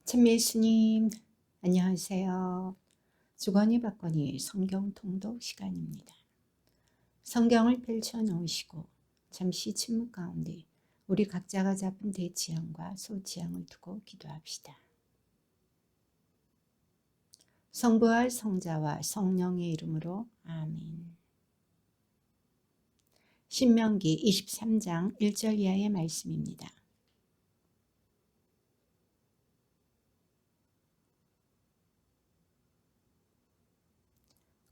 참 예수님, 안녕하세요. 주거니 받거니 성경 통독 시간입니다. 성경을 펼쳐 놓으시고 잠시 침묵 가운데 우리 각자가 잡은 대지향과 소지향을 두고 기도합시다. 성부와 성자와 성령의 이름으로 아멘. 신명기 23장 1절 이하의 말씀입니다.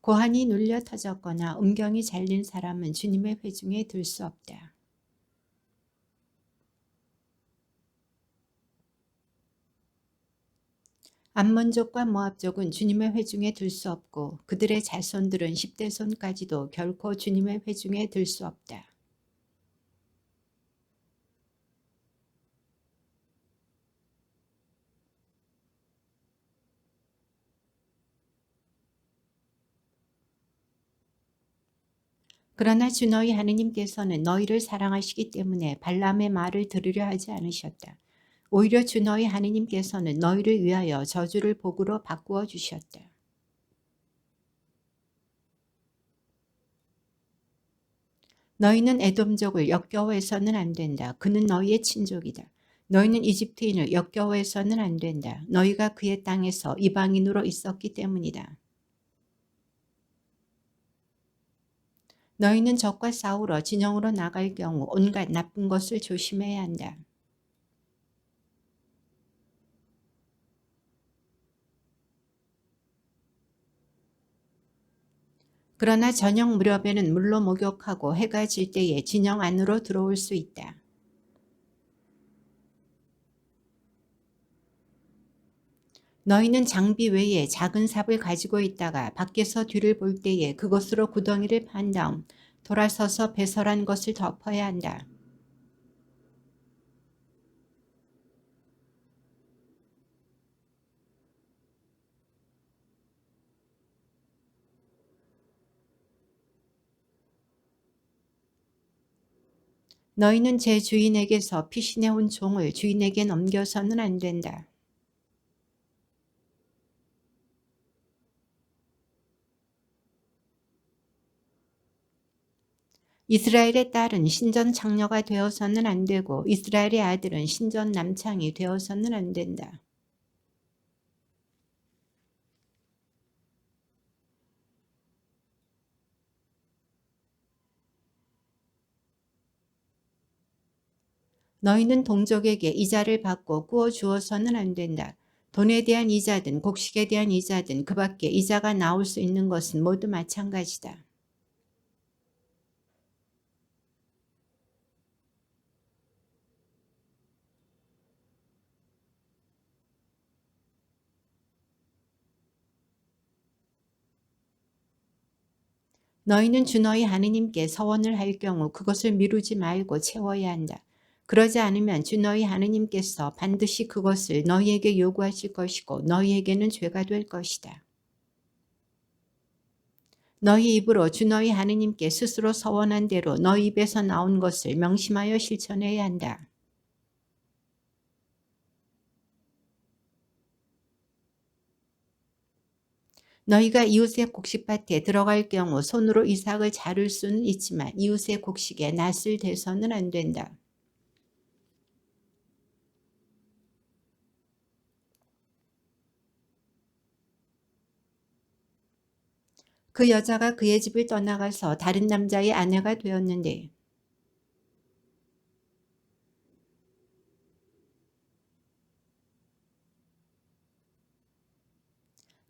고환이 눌려 터졌거나 음경이 잘린 사람은 주님의 회중에 들 수 없다. 암몬족과 모압족은 주님의 회중에 들 수 없고 그들의 자손들은 10대손까지도 결코 주님의 회중에 들 수 없다. 그러나 주 너희 하느님께서는 너희를 사랑하시기 때문에 발람의 말을 들으려 하지 않으셨다. 오히려 주 너희 하느님께서는 너희를 위하여 저주를 복으로 바꾸어 주셨다. 너희는 에돔족을 역겨워해서는 안 된다. 그는 너희의 친족이다. 너희는 이집트인을 역겨워해서는 안 된다. 너희가 그의 땅에서 이방인으로 있었기 때문이다. 너희는 적과 싸우러 진영으로 나갈 경우 온갖 나쁜 것을 조심해야 한다. 그러나 저녁 무렵에는 물로 목욕하고 해가 질 때에 진영 안으로 들어올 수 있다. 너희는 장비 외에 작은 삽을 가지고 있다가 밖에서 뒤를 볼 때에 그것으로 구덩이를 판 다음 돌아서서 배설한 것을 덮어야 한다. 너희는 제 주인에게서 피신해온 종을 주인에게 넘겨서는 안 된다. 이스라엘의 딸은 신전 장녀가 되어서는 안 되고 이스라엘의 아들은 신전 남창이 되어서는 안 된다. 너희는 동족에게 이자를 받고 꾸어 주어서는 안 된다. 돈에 대한 이자든 곡식에 대한 이자든 그 밖에 이자가 나올 수 있는 것은 모두 마찬가지다. 너희는 주 너희 하느님께 서원을 할 경우 그것을 미루지 말고 채워야 한다. 그러지 않으면 주 너희 하느님께서 반드시 그것을 너희에게 요구하실 것이고 너희에게는 죄가 될 것이다. 너희 입으로 주 너희 하느님께 스스로 서원한 대로 너희 입에서 나온 것을 명심하여 실천해야 한다. 너희가 이웃의 곡식밭에 들어갈 경우 손으로 이삭을 자를 수는 있지만 이웃의 곡식에 낫을 대서는 안 된다. 그 여자가 그의 집을 떠나가서 다른 남자의 아내가 되었는데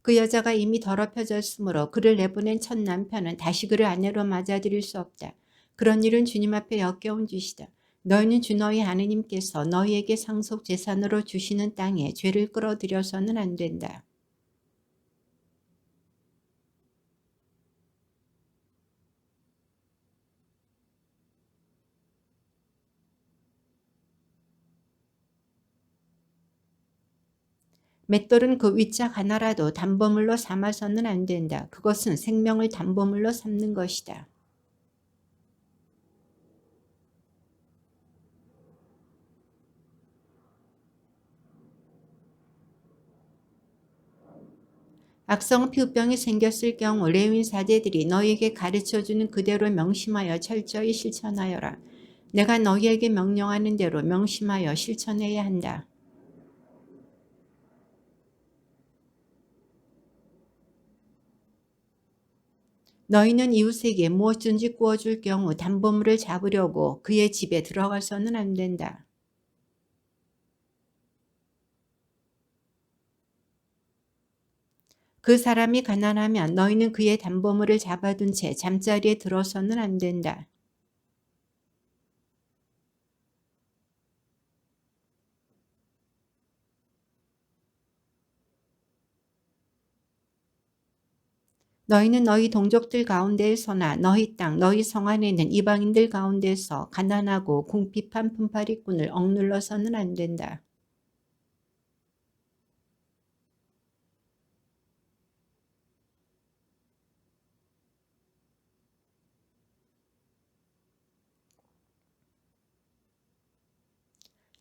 그 여자가 이미 더럽혀졌으므로 그를 내보낸 첫 남편은 다시 그를 아내로 맞아들일 수 없다. 그런 일은 주님 앞에 역겨운 짓이다. 너희는 주 너희 하느님께서 너희에게 상속 재산으로 주시는 땅에 죄를 끌어들여서는 안 된다. 맷돌은 그 윗짝 하나라도 담보물로 삼아서는 안 된다. 그것은 생명을 담보물로 삼는 것이다. 악성 피부병이 생겼을 경우 레위인 사제들이 너희에게 가르쳐주는 그대로 명심하여 철저히 실천하여라. 내가 너희에게 명령하는 대로 명심하여 실천해야 한다. 너희는 이웃에게 무엇든지 구워줄 경우 담보물을 잡으려고 그의 집에 들어가서는 안 된다. 그 사람이 가난하면 너희는 그의 담보물을 잡아둔 채 잠자리에 들어서는 안 된다. 너희는 너희 동족들 가운데에서나 너희 땅 너희 성 안에 있는 이방인들 가운데서 가난하고 궁핍한 품팔이꾼을 억눌러서는 안 된다.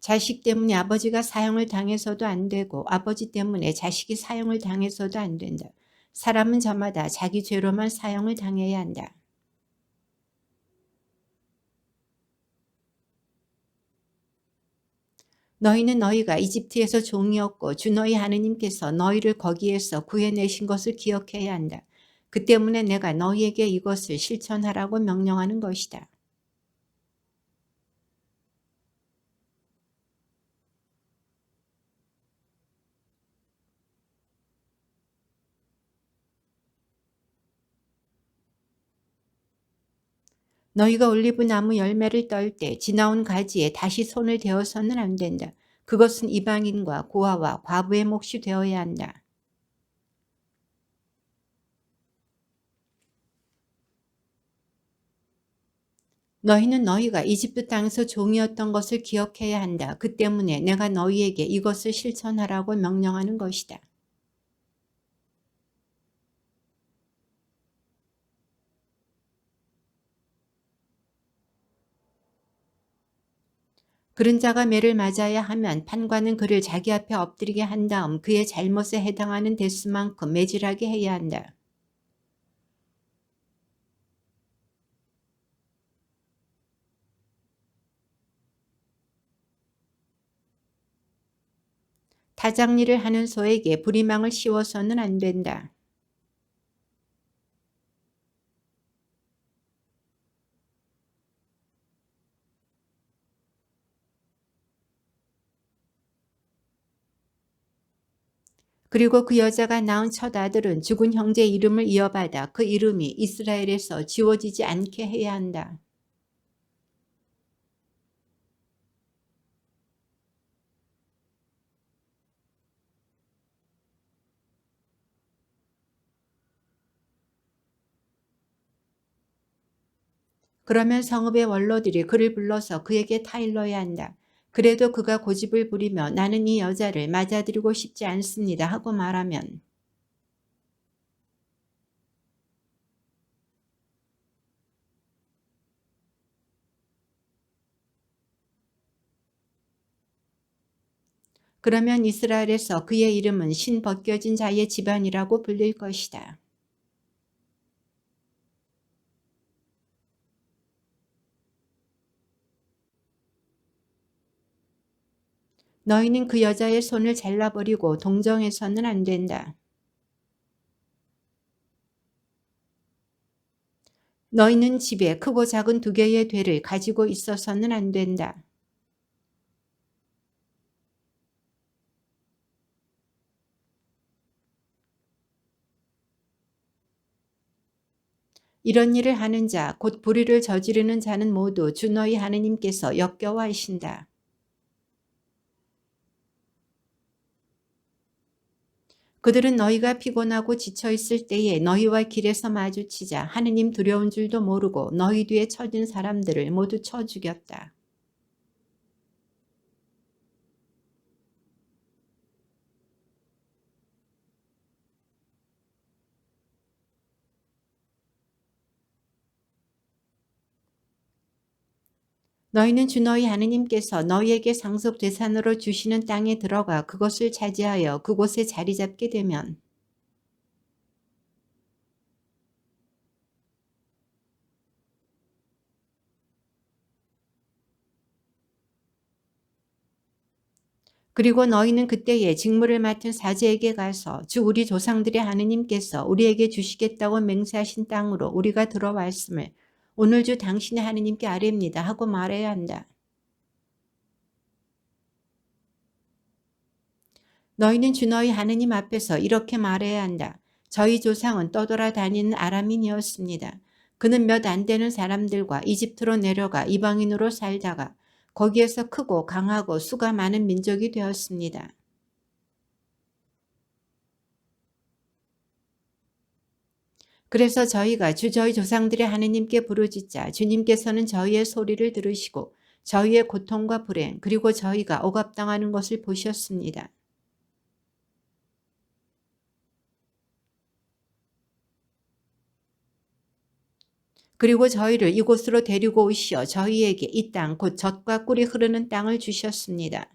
자식 때문에 아버지가 사형을 당해서도 안 되고 아버지 때문에 자식이 사형을 당해서도 안 된다. 사람은 저마다 자기 죄로만 사형을 당해야 한다. 너희는 너희가 이집트에서 종이었고 주 너희 하느님께서 너희를 거기에서 구해내신 것을 기억해야 한다. 그 때문에 내가 너희에게 이것을 실천하라고 명령하는 것이다. 너희가 올리브 나무 열매를 떨 때 지나온 가지에 다시 손을 대어서는 안 된다. 그것은 이방인과 고아와 과부의 몫이 되어야 한다. 너희는 너희가 이집트 땅에서 종이었던 것을 기억해야 한다. 그 때문에 내가 너희에게 이것을 실천하라고 명령하는 것이다. 그런 자가 매를 맞아야 하면 판관은 그를 자기 앞에 엎드리게 한 다음 그의 잘못에 해당하는 대수만큼 매질하게 해야 한다. 타작일을 하는 소에게 부리망을 씌워서는 안 된다. 그리고 그 여자가 낳은 첫 아들은 죽은 형제 이름을 이어받아 그 이름이 이스라엘에서 지워지지 않게 해야 한다. 그러면 성읍의 원로들이 그를 불러서 그에게 타일러야 한다. 그래도 그가 고집을 부리며 나는 이 여자를 맞아들이고 싶지 않습니다 하고 말하면 그러면 이스라엘에서 그의 이름은 신 벗겨진 자의 집안이라고 불릴 것이다. 너희는 그 여자의 손을 잘라버리고 동정해서는 안 된다. 너희는 집에 크고 작은 두 개의 되를 가지고 있어서는 안 된다. 이런 일을 하는 자, 곧 불의를 저지르는 자는 모두 주 너희 하느님께서 역겨워하신다. 그들은 너희가 피곤하고 지쳐 있을 때에 너희와 길에서 마주치자 하느님 두려운 줄도 모르고 너희 뒤에 쳐진 사람들을 모두 쳐 죽였다. 너희는 주 너희 하느님께서 너희에게 상속 재산으로 주시는 땅에 들어가 그것을 차지하여 그곳에 자리 잡게 되면 그리고 너희는 그때에 직무를 맡은 사제에게 가서 주 우리 조상들의 하느님께서 우리에게 주시겠다고 맹세하신 땅으로 우리가 들어왔음을 오늘 주 당신의 하느님께 아뢰입니다 하고 말해야 한다. 너희는 주 너희 하느님 앞에서 이렇게 말해야 한다. 저희 조상은 떠돌아다니는 아람인이었습니다. 그는 몇 안 되는 사람들과 이집트로 내려가 이방인으로 살다가 거기에서 크고 강하고 수가 많은 민족이 되었습니다. 그래서 저희가 주 저희 조상들의 하느님께 부르짖자 주님께서는 저희의 소리를 들으시고 저희의 고통과 불행 그리고 저희가 억압당하는 것을 보셨습니다. 그리고 저희를 이곳으로 데리고 오시어 저희에게 이 땅 곧 젖과 꿀이 흐르는 땅을 주셨습니다.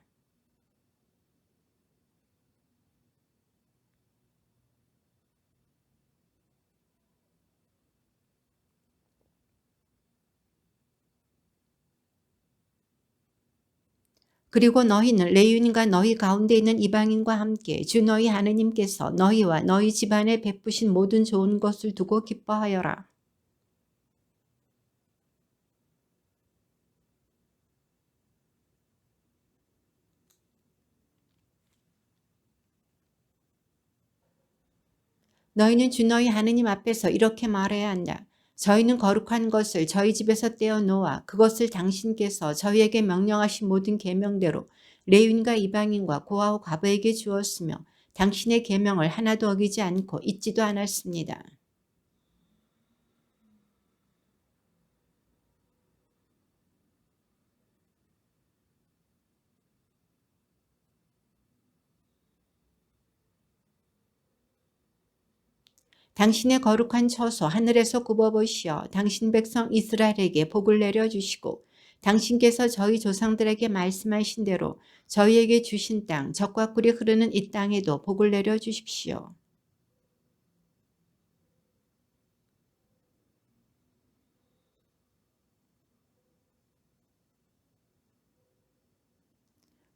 그리고 너희는 레위인과 너희 가운데 있는 이방인과 함께 주 너희 하느님께서 너희와 너희 집안에 베푸신 모든 좋은 것을 두고 기뻐하여라. 너희는 주 너희 하느님 앞에서 이렇게 말해야 한다. 저희는 거룩한 것을 저희 집에서 떼어 놓아 그것을 당신께서 저희에게 명령하신 모든 계명대로 레위인과 이방인과 고아와 과부에게 주었으며 당신의 계명을 하나도 어기지 않고 잊지도 않았습니다. 당신의 거룩한 처소 하늘에서 굽어보시어 당신 백성 이스라엘에게 복을 내려주시고 당신께서 저희 조상들에게 말씀하신 대로 저희에게 주신 땅 젖과 꿀이 흐르는 이 땅에도 복을 내려주십시오.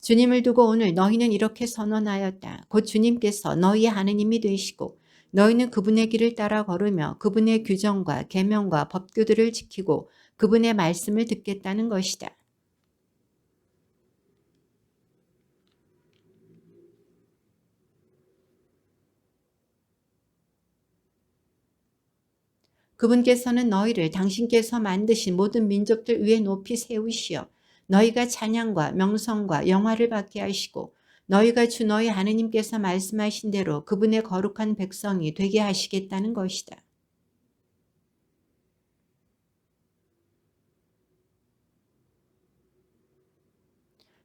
주님을 두고 오늘 너희는 이렇게 선언하였다. 곧 주님께서 너희의 하느님이 되시고 너희는 그분의 길을 따라 걸으며 그분의 규정과 계명과 법규들을 지키고 그분의 말씀을 듣겠다는 것이다. 그분께서는 너희를 당신께서 만드신 모든 민족들 위에 높이 세우시어 너희가 찬양과 명성과 영화를 받게 하시고 너희가 주 너희 하느님께서 말씀하신 대로 그분의 거룩한 백성이 되게 하시겠다는 것이다.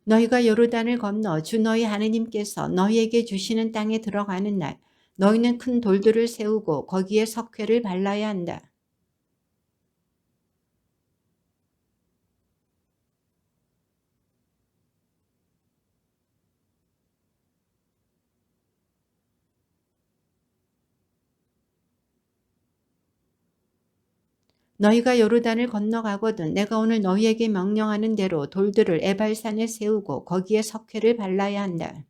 너희가 요르단을 건너 주 너희 하느님께서 너희에게 주시는 땅에 들어가는 날 너희는 큰 돌들을 세우고 거기에 석회를 발라야 한다. 너희가 요르단을 건너가거든 내가 오늘 너희에게 명령하는 대로 돌들을 에발산에 세우고 거기에 석회를 발라야 한다.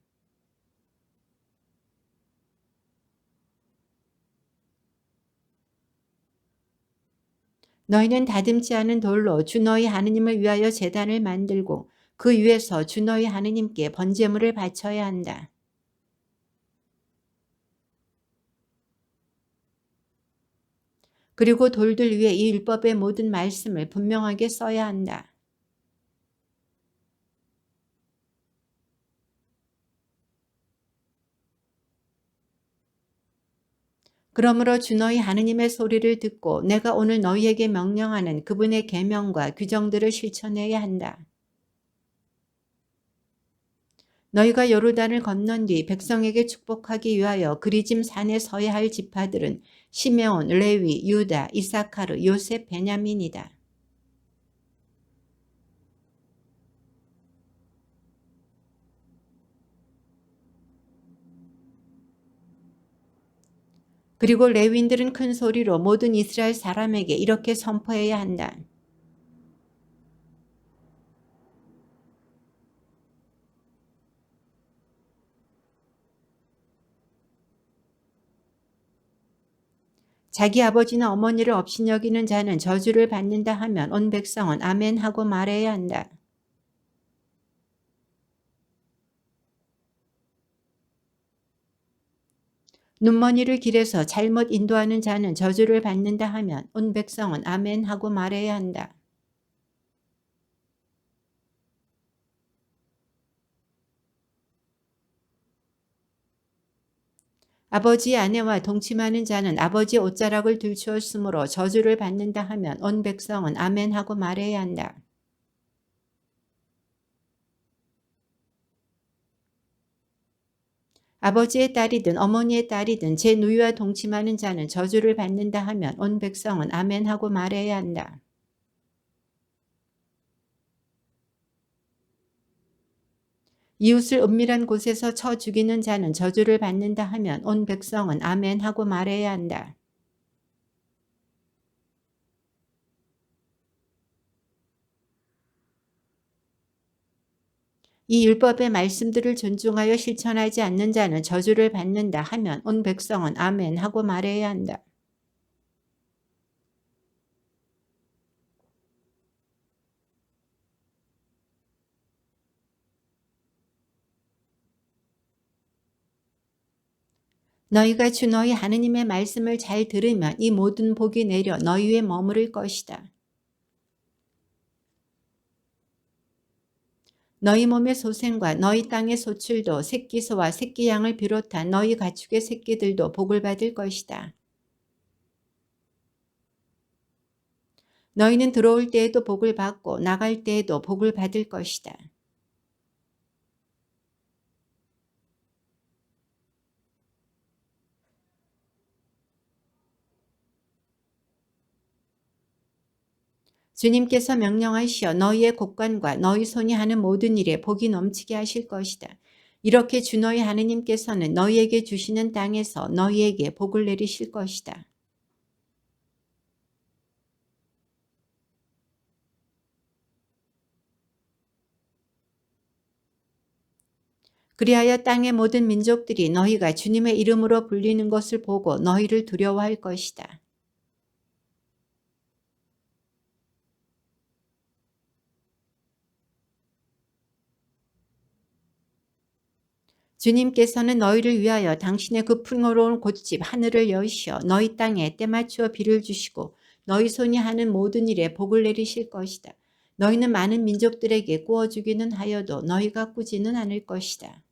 너희는 다듬지 않은 돌로 주 너희 하느님을 위하여 제단을 만들고 그 위에서 주 너희 하느님께 번제물을 바쳐야 한다. 그리고 돌들 위에 이 율법의 모든 말씀을 분명하게 써야 한다. 그러므로 주 너희 하느님의 소리를 듣고 내가 오늘 너희에게 명령하는 그분의 계명과 규정들을 실천해야 한다. 너희가 요르단을 건넌 뒤 백성에게 축복하기 위하여 그리짐 산에 서야 할 지파들은 시메온, 레위, 유다, 이사카르, 요셉, 베냐민이다. 그리고 레위인들은 큰 소리로 모든 이스라엘 사람에게 이렇게 선포해야 한다. 자기 아버지나 어머니를 업신여기는 자는 저주를 받는다 하면 온 백성은 아멘 하고 말해야 한다. 눈먼이를 길에서 잘못 인도하는 자는 저주를 받는다 하면 온 백성은 아멘 하고 말해야 한다. 아버지의 아내와 동침하는 자는 아버지의 옷자락을 들추었으므로 저주를 받는다 하면 온 백성은 아멘 하고 말해야 한다. 아버지의 딸이든 어머니의 딸이든 제 누이와 동침하는 자는 저주를 받는다 하면 온 백성은 아멘 하고 말해야 한다. 이웃을 은밀한 곳에서 쳐 죽이는 자는 저주를 받는다 하면 온 백성은 아멘 하고 말해야 한다. 이 율법의 말씀들을 존중하여 실천하지 않는 자는 저주를 받는다 하면 온 백성은 아멘 하고 말해야 한다. 너희가 주 너희 하느님의 말씀을 잘 들으면 이 모든 복이 내려 너희 위에 머무를 것이다. 너희 몸의 소생과 너희 땅의 소출도 새끼소와 새끼양을 비롯한 너희 가축의 새끼들도 복을 받을 것이다. 너희는 들어올 때에도 복을 받고 나갈 때에도 복을 받을 것이다. 주님께서 명령하시어 너희의 곡간과 너희 손이 하는 모든 일에 복이 넘치게 하실 것이다. 이렇게 주 너희 하느님께서는 너희에게 주시는 땅에서 너희에게 복을 내리실 것이다. 그리하여 땅의 모든 민족들이 너희가 주님의 이름으로 불리는 것을 보고 너희를 두려워할 것이다. 주님께서는 너희를 위하여 당신의 그 풍요로운 곳집 하늘을 여시어 너희 땅에 때맞추어 비를 주시고 너희 손이 하는 모든 일에 복을 내리실 것이다. 너희는 많은 민족들에게 구워주기는 하여도 너희가 꾸지는 않을 것이다.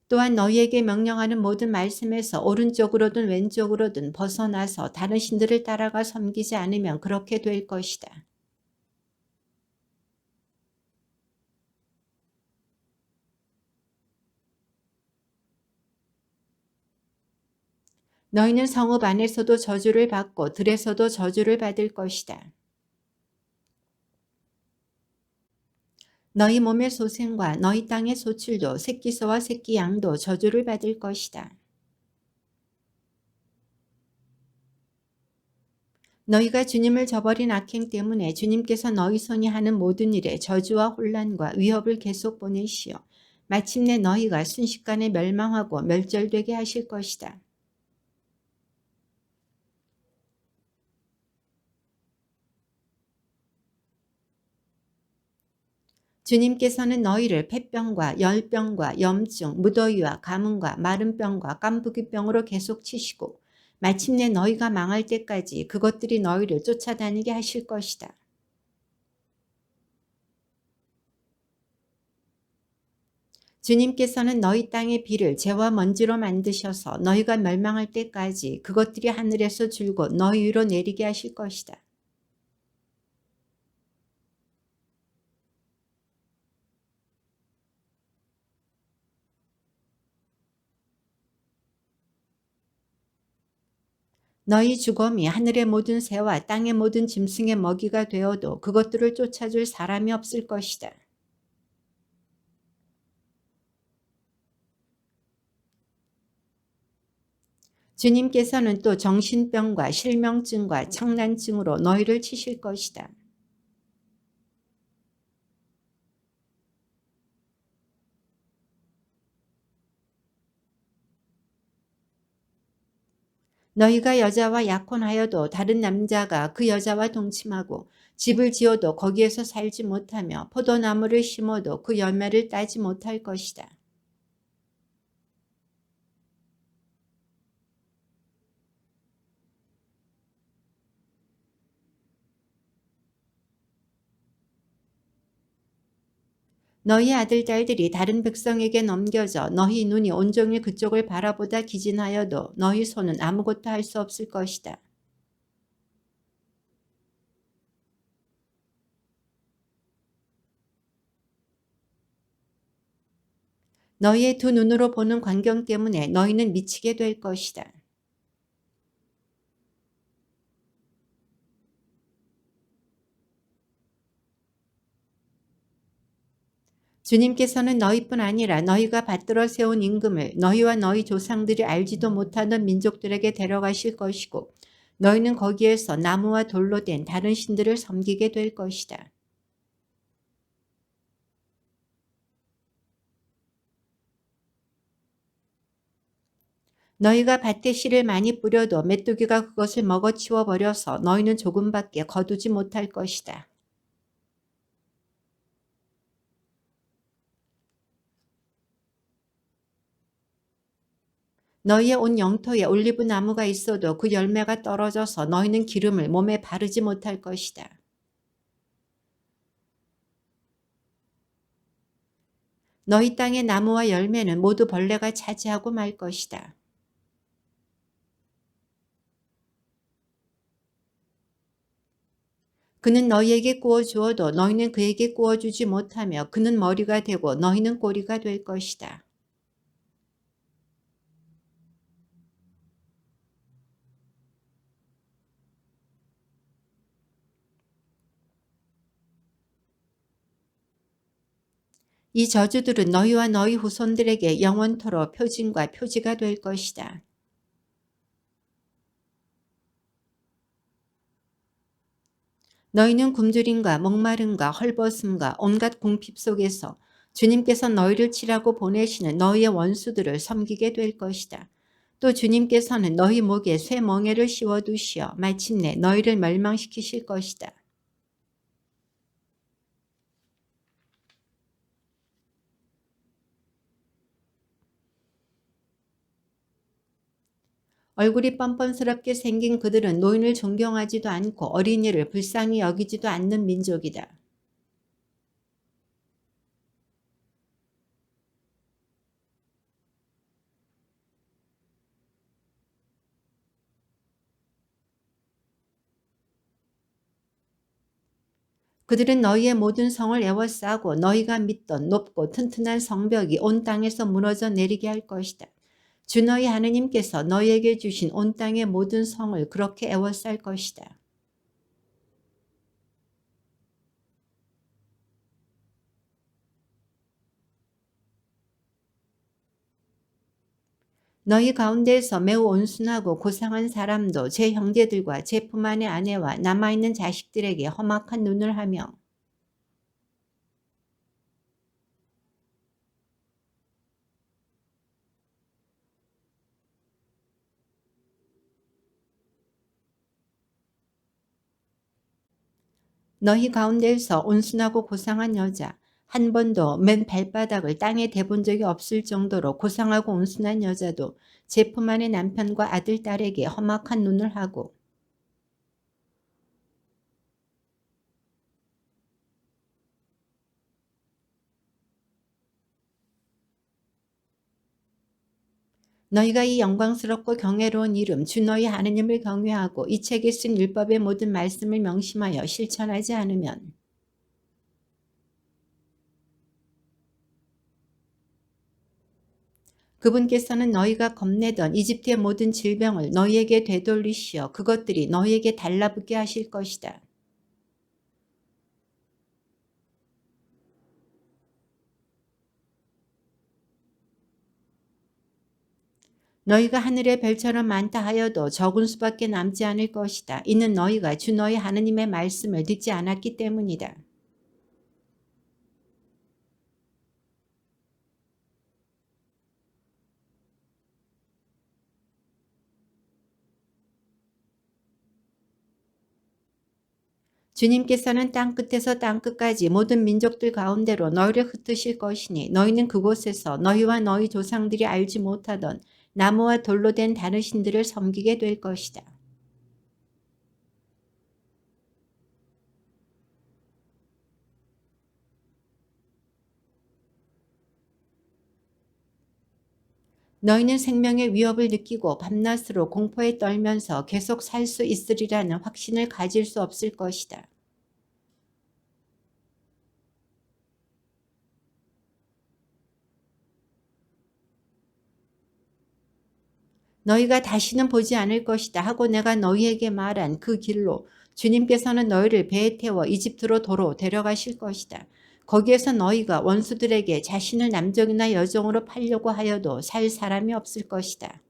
또한 너희에게 명령하는 모든 말씀에서 오른쪽으로든 왼쪽으로든 벗어나서 다른 신들을 따라가 섬기지 않으면 그렇게 될 것이다. 너희는 성읍 안에서도 저주를 받고 들에서도 저주를 받을 것이다. 너희 몸의 소생과 너희 땅의 소출도 새끼소와 새끼양도 저주를 받을 것이다. 너희가 주님을 저버린 악행 때문에 주님께서 너희 손이 하는 모든 일에 저주와 혼란과 위협을 계속 보내시어 마침내 너희가 순식간에 멸망하고 멸절되게 하실 것이다. 주님께서는 너희를 폐병과 열병과 염증, 무더위와 가뭄과 마른병과 깐부기병으로 계속 치시고 마침내 너희가 망할 때까지 그것들이 너희를 쫓아다니게 하실 것이다. 주님께서는 너희 땅의 비를 재와 먼지로 만드셔서 너희가 멸망할 때까지 그것들이 하늘에서 줄곧 너희 위로 내리게 하실 것이다. 너희 주검이 하늘의 모든 새와 땅의 모든 짐승의 먹이가 되어도 그것들을 쫓아줄 사람이 없을 것이다. 주님께서는 또 정신병과 실명증과 청란증으로 너희를 치실 것이다. 너희가 여자와 약혼하여도 다른 남자가 그 여자와 동침하고 집을 지어도 거기에서 살지 못하며 포도나무를 심어도 그 열매를 따지 못할 것이다. 너희 아들 딸들이 다른 백성에게 넘겨져 너희 눈이 온종일 그쪽을 바라보다 기진하여도 너희 손은 아무것도 할 수 없을 것이다. 너희의 두 눈으로 보는 광경 때문에 너희는 미치게 될 것이다. 주님께서는 너희뿐 아니라 너희가 받들어 세운 임금을 너희와 너희 조상들이 알지도 못하던 민족들에게 데려가실 것이고 너희는 거기에서 나무와 돌로 된 다른 신들을 섬기게 될 것이다. 너희가 밭에 씨를 많이 뿌려도 메뚜기가 그것을 먹어치워 버려서 너희는 조금밖에 거두지 못할 것이다. 너희의 온 영토에 올리브 나무가 있어도 그 열매가 떨어져서 너희는 기름을 몸에 바르지 못할 것이다. 너희 땅의 나무와 열매는 모두 벌레가 차지하고 말 것이다. 그는 너희에게 구워 주어도 너희는 그에게 구워 주지 못하며 그는 머리가 되고 너희는 꼬리가 될 것이다. 이 저주들은 너희와 너희 후손들에게 영원토록 표징과 표지가 될 것이다. 너희는 굶주림과 목마름과 헐벗음과 온갖 궁핍 속에서 주님께서 너희를 치라고 보내시는 너희의 원수들을 섬기게 될 것이다. 또 주님께서는 너희 목에 쇠 멍에를 씌워두시어 마침내 너희를 멸망시키실 것이다. 얼굴이 뻔뻔스럽게 생긴 그들은 노인을 존경하지도 않고 어린이를 불쌍히 여기지도 않는 민족이다. 그들은 너희의 모든 성을 에워싸고 너희가 믿던 높고 튼튼한 성벽이 온 땅에서 무너져 내리게 할 것이다. 주 너희 하느님께서 너희에게 주신 온 땅의 모든 성을 그렇게 에워쌀 것이다. 너희 가운데에서 매우 온순하고 고상한 사람도 제 형제들과 제 품 안의 아내와 남아있는 자식들에게 험악한 눈을 하며 너희 가운데에서 온순하고 고상한 여자 한 번도 맨 발바닥을 땅에 대본 적이 없을 정도로 고상하고 온순한 여자도 제 품 안의 남편과 아들 딸에게 험악한 눈을 하고 너희가 이 영광스럽고 경외로운 이름 주 너희 하느님을 경외하고 이 책에 쓴 율법의 모든 말씀을 명심하여 실천하지 않으면 그분께서는 너희가 겁내던 이집트의 모든 질병을 너희에게 되돌리시어 그것들이 너희에게 달라붙게 하실 것이다. 너희가 하늘의 별처럼 많다 하여도 적은 수밖에 남지 않을 것이다. 이는 너희가 주 너희 하느님의 말씀을 듣지 않았기 때문이다. 주님께서는 땅끝에서 땅끝까지 모든 민족들 가운데로 너희를 흩으실 것이니 너희는 그곳에서 너희와 너희 조상들이 알지 못하던 나무와 돌로 된 다른 신들을 섬기게 될 것이다. 너희는 생명의 위협을 느끼고 밤낮으로 공포에 떨면서 계속 살 수 있으리라는 확신을 가질 수 없을 것이다. 너희가 다시는 보지 않을 것이다 하고 내가 너희에게 말한 그 길로 주님께서는 너희를 배에 태워 이집트로 도로 데려가실 것이다. 거기에서 너희가 원수들에게 자신을 남종이나 여종으로 팔려고 하여도 살 사람이 없을 것이다.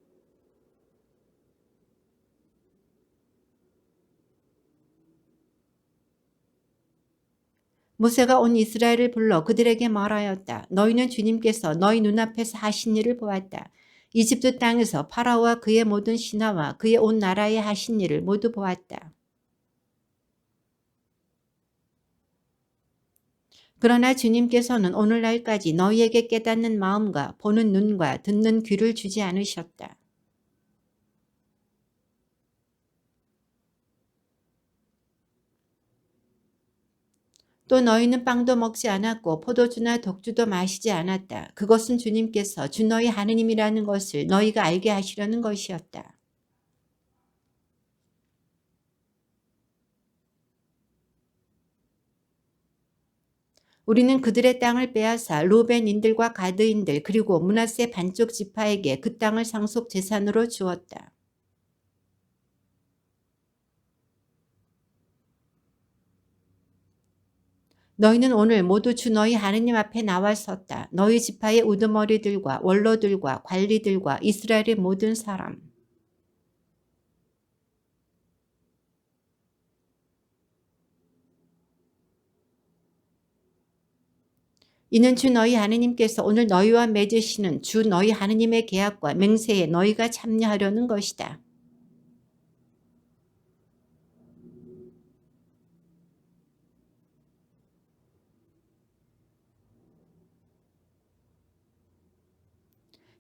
모세가 온 이스라엘을 불러 그들에게 말하였다. 너희는 주님께서 너희 눈앞에서 하신 일을 보았다. 이집트 땅에서 파라오와 그의 모든 신하와 그의 온 나라에 하신 일을 모두 보았다. 그러나 주님께서는 오늘날까지 너희에게 깨닫는 마음과 보는 눈과 듣는 귀를 주지 않으셨다. 또 너희는 빵도 먹지 않았고 포도주나 독주도 마시지 않았다. 그것은 주님께서 주 너희 하느님이라는 것을 너희가 알게 하시려는 것이었다. 우리는 그들의 땅을 빼앗아 루벤인들과 가드인들 그리고 므낫세 반쪽 지파에게 그 땅을 상속 재산으로 주었다. 너희는 오늘 모두 주 너희 하느님 앞에 나와 섰다. 너희 지파의 우두머리들과 원로들과 관리들과 이스라엘의 모든 사람. 이는 주 너희 하느님께서 오늘 너희와 맺으시는 주 너희 하느님의 계약과 맹세에 너희가 참여하려는 것이다.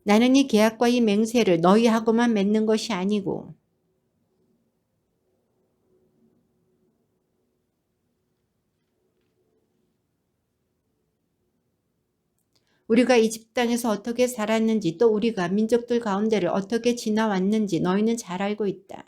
나는 이 계약과 이 맹세를 너희하고만 맺는 것이 아니고 우리가 이집트 땅에서 어떻게 살았는지 또 우리가 민족들 가운데를 어떻게 지나왔는지 너희는 잘 알고 있다.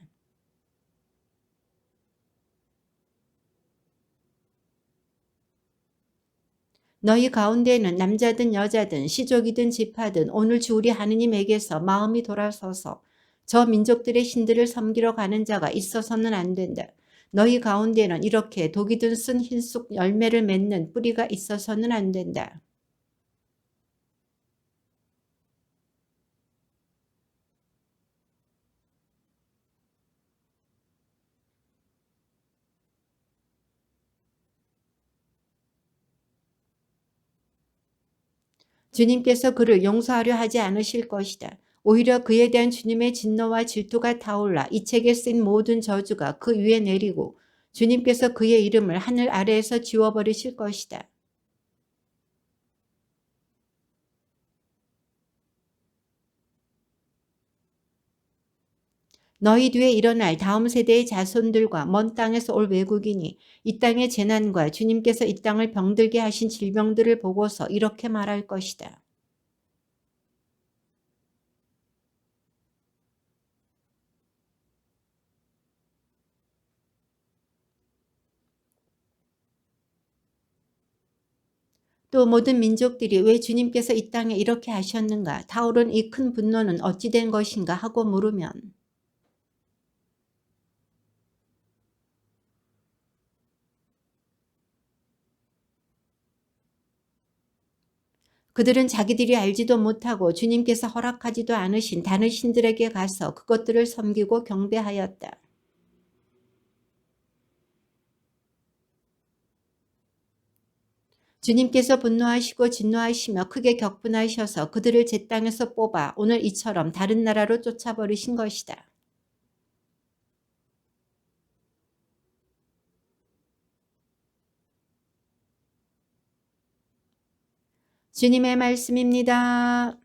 너희 가운데에는 남자든 여자든 시족이든 지파든 오늘 주 우리 하느님에게서 마음이 돌아서서 저 민족들의 신들을 섬기러 가는 자가 있어서는 안 된다. 너희 가운데에는 이렇게 독이 든 쓴 흰쑥 열매를 맺는 뿌리가 있어서는 안 된다. 주님께서 그를 용서하려 하지 않으실 것이다. 오히려 그에 대한 주님의 진노와 질투가 타올라 이 책에 쓴 모든 저주가 그 위에 내리고 주님께서 그의 이름을 하늘 아래에서 지워버리실 것이다. 너희 뒤에 일어날 다음 세대의 자손들과 먼 땅에서 올 외국인이 이 땅의 재난과 주님께서 이 땅을 병들게 하신 질병들을 보고서 이렇게 말할 것이다. 또 모든 민족들이 왜 주님께서 이 땅에 이렇게 하셨는가? 타오른 이 큰 분노는 어찌 된 것인가? 하고 물으면 그들은 자기들이 알지도 못하고 주님께서 허락하지도 않으신 다른 신들에게 가서 그것들을 섬기고 경배하였다. 주님께서 분노하시고 진노하시며 크게 격분하셔서 그들을 제 땅에서 뽑아 오늘 이처럼 다른 나라로 쫓아버리신 것이다. 주님의 말씀입니다.